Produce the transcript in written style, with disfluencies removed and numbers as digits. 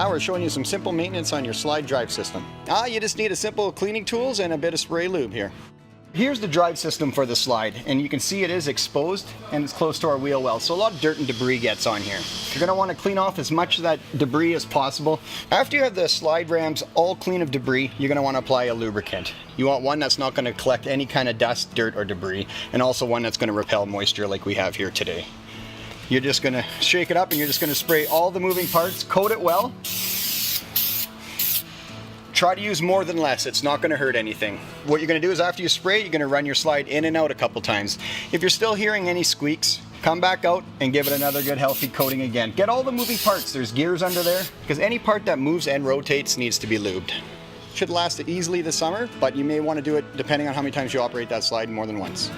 Now we're showing you some simple maintenance on your slide drive system. You just need a simple cleaning tools and a bit of spray lube here. Here's the drive system for the slide, and you can see it is exposed and it's close to our wheel well, so a lot of dirt and debris gets on here. You're going to want to clean off as much of that debris as possible. After you have the slide rams all clean of debris, you're going to want to apply a lubricant. You want one that's not going to collect any kind of dust, dirt, or debris, and also one that's going to repel moisture like we have here today. You're just going to shake it up and you're just going to spray all the moving parts, coat it well. Try to use more than less, it's not going to hurt anything. What you're going to do is after you spray, you're going to run your slide in and out a couple times. If you're still hearing any squeaks, come back out and give it another good healthy coating again. Get all the moving parts, there's gears under there, because any part that moves and rotates needs to be lubed. Should last easily this summer, but you may want to do it depending on how many times you operate that slide more than once.